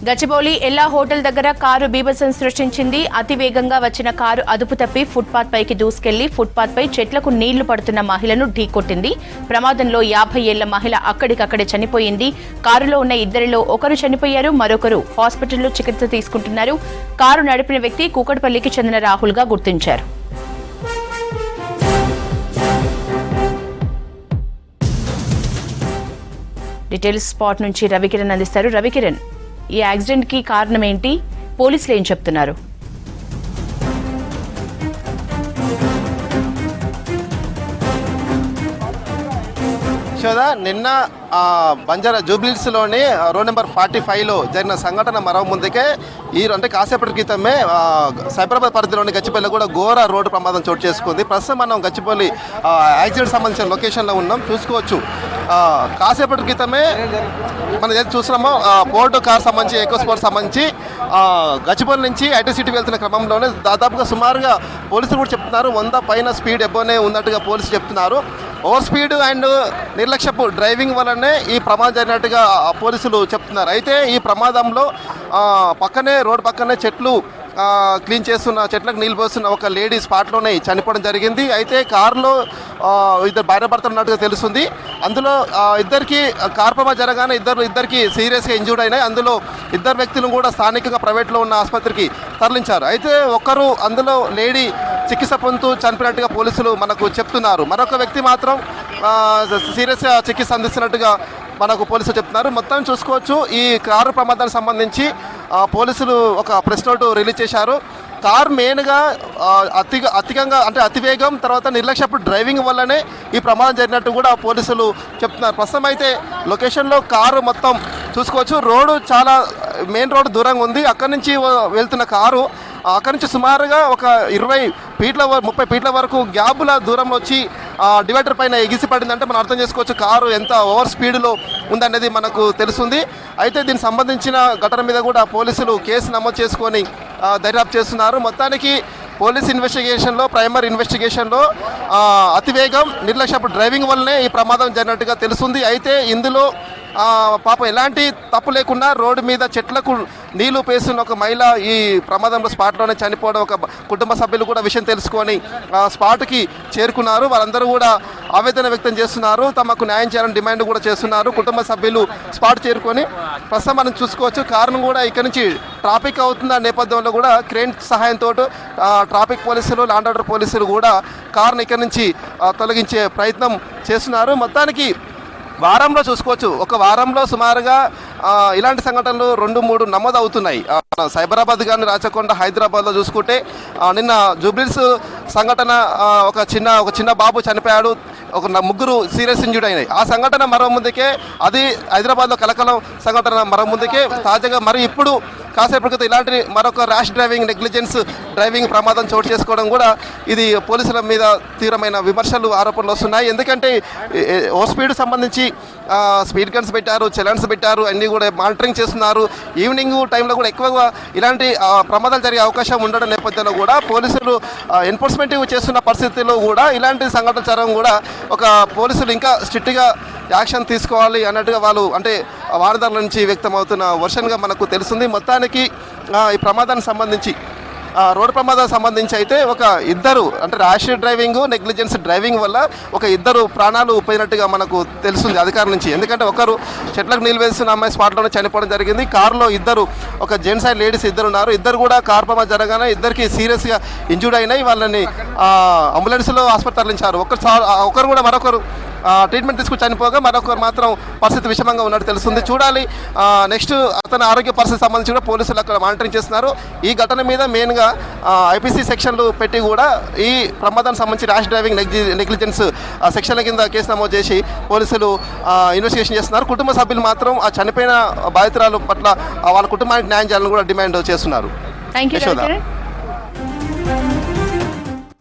గచ్చిబౌలి ఎల్లా hotel దగ్గర car బీభత్సం సృష్టించింది. అతివేగంగా వచ్చిన కారు అదుపు తప్పి ఫుట్పాత్ పైకి దూసుకెళ్లి ఫుట్పాత్ పై చెట్లకు నీళ్లు పడుతున్న మహిళను ఢీకొట్టింది. ప్రమాదంలో 50 ఏళ్ల మహిళ అక్కడికక్కడే చనిపోయింది. కారులో ఉన్న ఇద్దరిలో ఒకరు చనిపోయారు, మరొకరు హాస్పిటల్లో చికిత్స తీసుకుంటున్నారు. కారు నడిపిన వ్యక్తి కూకట్పల్లికి చెందిన రాహుల్ గా గుర్తించారు. డీటెయిల్స్ స్పాట్ నుంచి రవికిరణ్ అందిస్తారు. రవికిరణ్, ఈ యాక్సిడెంట్ కి కారణం ఏంటి? పోలీసులు ఏం చెప్తున్నారు? నిన్న బంజారా జూబ్లీస్లోని రోడ్ నెంబర్ 45లో జరిగిన సంఘటన మరో ముందుకే అంటే కాసేపటి క్రితమే సైబరాబాద్ పరిధిలోని గచ్చిపల్లి కూడా ఘోర రోడ్డు ప్రమాదం చోటు చేసుకుంది. ప్రస్తుతం మనం గచ్చిపల్లి యాక్సిడెంట్ సంబంధించిన లొకేషన్లో ఉన్నాం. చూసుకోవచ్చు, కాసేపటి క్రితమే మనం ఏది చూస్తున్నామో పోర్టు కార్ సంబంధించి ఎకో స్పోర్ట్ సంబంధించి గచ్చిపల్లి నుంచి ఐటీ సిటీ వెళ్తున్న క్రమంలోనే దాదాపుగా సుమారుగా పోలీసులు కూడా చెప్తున్నారు 100 పైన స్పీడ్ ఎబ్బోనే ఉన్నట్టుగా పోలీసులు చెప్తున్నారు. ఓవర్ స్పీడ్ అండ్ నిర్లక్ష్యపు డ్రైవింగ్ వల్లనే ఈ ప్రమాదం జరిగినట్టుగా పోలీసులు చెప్తున్నారు. అయితే ఈ ప్రమాదంలో రోడ్డు పక్కనే చెట్లు క్లీన్ చేస్తున్న, చెట్లకు నీళ్ళు పోస్తున్న ఒక లేడీ స్పాట్లోనే చనిపోవడం జరిగింది. అయితే కారులో ఇద్దరు భార్యాభర్తలు ఉన్నట్టుగా తెలుస్తుంది. అందులో ఇద్దరికి కారు ప్రమాదం జరగానే ఇద్దరికి సీరియస్గా ఇంజూర్డ్ అయినాయి. అందులో ఇద్దరు వ్యక్తులను కూడా స్థానికంగా ప్రైవేట్లో ఉన్న ఆసుపత్రికి తరలించారు. అయితే ఒకరు అందులో లేడీ చికిత్స పొందుతూ చనిపోయినట్టుగా పోలీసులు మనకు చెప్తున్నారు. మరొక వ్యక్తి మాత్రం సీరియస్గా చికిత్స అందిస్తున్నట్టుగా మనకు పోలీసులు చెప్తున్నారు. మొత్తం చూసుకోవచ్చు, ఈ కారు ప్రమాదానికి సంబంధించి పోలీసులు ఒక ప్రెస్ నోటు రిలీజ్ చేశారు. కారు మెయిన్గా అధికంగా అంటే అతివేగం, తర్వాత నిర్లక్ష్యపు డ్రైవింగ్ వల్లనే ఈ ప్రమాదం జరిగినట్టు కూడా పోలీసులు చెప్తున్నారు. ప్రస్తుతం అయితే లొకేషన్లో కారు మొత్తం చూసుకోవచ్చు, రోడ్డు చాలా మెయిన్ రోడ్డు దూరంగా ఉంది. అక్కడి నుంచి వెళ్తున్న కారు అక్కడి నుంచి సుమారుగా ఒక 30 ఫీట్ల వరకు గ్యాబుల దూరంలో వచ్చి డివైడర్ పైన ఎగిసి పడిందంటే మనం అర్థం చేసుకోవచ్చు కారు ఎంత ఓవర్ స్పీడ్లో ఉందనేది మనకు తెలుస్తుంది. అయితే దీనికి సంబంధించిన ఘటన మీద కూడా పోలీసులు కేసు నమోదు చేసుకొని దర్యాప్తు చేస్తున్నారు. మొత్తానికి పోలీస్ ఇన్వెస్టిగేషన్లో, ప్రైమరీ ఇన్వెస్టిగేషన్లో అతివేగం, నిర్లక్ష్యపు డ్రైవింగ్ వల్లనే ఈ ప్రమాదం జరిగినట్టుగా తెలుస్తుంది. అయితే ఇందులో పాపం ఎలాంటి తప్పు లేకుండా రోడ్డు మీద చెట్లకు నీళ్లు పేస్తున్న ఒక మహిళ ఈ ప్రమాదంలో స్పాట్లోనే చనిపోవడం, ఒక కుటుంబ సభ్యులు కూడా విషయం తెలుసుకొని స్పాట్కి చేరుకున్నారు. వారందరూ కూడా ఆవేదన వ్యక్తం చేస్తున్నారు, తమకు న్యాయం చేయాలని డిమాండ్ కూడా చేస్తున్నారు. కుటుంబ సభ్యులు స్పాట్ చేరుకొని ప్రస్తుతం మనం చూసుకోవచ్చు కారణం కూడా ఇక్కడ నుంచి ట్రాఫిక్ అవుతున్న నేపథ్యంలో కూడా క్రేన్ సహాయంతో ట్రాఫిక్ పోలీసులు, ల్యాండ్ ఆర్డర్ పోలీసులు కూడా కారును ఇక్కడ నుంచి తొలగించే ప్రయత్నం చేస్తున్నారు. మొత్తానికి వారంలో చూసుకోవచ్చు, ఒక వారంలో సుమారుగా ఇలాంటి సంఘటనలు 2-3 నమోదు అవుతున్నాయి. సైబరాబాద్ కానీ, రాచకొండ, హైదరాబాద్లో చూసుకుంటే నిన్న జూబ్లీస్ సంఘటన ఒక చిన్న బాబు చనిపోయాడు, ఒక 3 సీరియస్ ఇంజూర్డ్ అయినాయి. ఆ సంఘటన మరో ముందుకే, అది హైదరాబాద్లో కలకలం సంఘటన మరో ముందుకే తాజాగా మరి ఇప్పుడు కాసేపటి క్రితం ఇలాంటి మరొక ర్యాష్ డ్రైవింగ్, నెగ్లిజెన్స్ డ్రైవింగ్ ప్రమాదం చోటు చేసుకోవడం కూడా ఇది పోలీసుల మీద తీవ్రమైన విమర్శలు, ఆరోపణలు వస్తున్నాయి. ఎందుకంటే ఓ స్పీడ్ సంబంధించి స్పీడ్ గన్స్ పెట్టారు, చలన్స్ పెట్టారు, అన్నీ కూడా మానిటరింగ్ చేస్తున్నారు. ఈవినింగ్ టైంలో కూడా ఎక్కువగా ఇలాంటి ప్రమాదాలు జరిగే అవకాశం ఉండడం నేపథ్యంలో కూడా పోలీసులు ఎన్ఫోర్స్మెంట్ చేస్తున్న పరిస్థితుల్లో కూడా ఇలాంటి సంఘటన జరగడం కూడా ఒక పోలీసులు ఇంకా స్ట్రిక్ట్గా యాక్షన్ తీసుకోవాలి అన్నట్టుగా వాళ్ళు అంటే వారదారుల నుంచి వ్యక్తమవుతున్న వర్షన్గా మనకు తెలుస్తుంది. మొత్తానికి ఈ ప్రమాదానికి సంబంధించి, రోడ్డు ప్రమాదానికి సంబంధించి అయితే ఒక ఇద్దరు అంటే ర్యాష్ డ్రైవింగ్, నెగ్లిజెన్స్ డ్రైవింగ్ వల్ల ఒక ఇద్దరు ప్రాణాలు పోయినట్టుగా మనకు తెలుస్తుంది అధికారుల నుంచి. ఎందుకంటే ఒకరు చెట్లకు నీళ్ళు వేస్తున్న అమ్మాయి స్పాట్లోనే చనిపోవడం జరిగింది. కారులో ఇద్దరు, ఒక జెంట్స్ అండ్ లేడీస్ ఇద్దరు ఉన్నారు. ఇద్దరు కూడా కారు ప్రమాదం జరగానే ఇద్దరికి సీరియస్గా ఇంజూర్డ్ అయినాయి. వాళ్ళని అంబులెన్స్లో ఆసుపత్రి తరలించారు. ఒకరు కూడా మరొకరు ట్రీట్మెంట్ తీసుకుని చనిపోగా మరొకరు మాత్రం పరిస్థితి విషమంగా ఉన్నట్టు తెలుస్తుంది. చూడాలి నెక్స్ట్ అతని ఆరోగ్య పరిస్థితి సంబంధించి కూడా పోలీసులు అక్కడ మానిటరింగ్ చేస్తున్నారు. ఈ ఘటన మీద మెయిన్గా ఐపీసీ సెక్షన్లు పెట్టి కూడా ఈ ప్రమాదానికి సంబంధించి ర్యాష్ డ్రైవింగ్, నెగ్లిజెన్స్ సెక్షన్ల కింద కేసు నమోదు చేసి పోలీసులు ఇన్వెస్టిగేషన్ చేస్తున్నారు. కుటుంబ సభ్యులు మాత్రం ఆ చనిపోయిన బాధితురాలు పట్ల వాళ్ళ కుటుంబానికి న్యాయం చేయాలని కూడా డిమాండ్ చేస్తున్నారు. Thank you.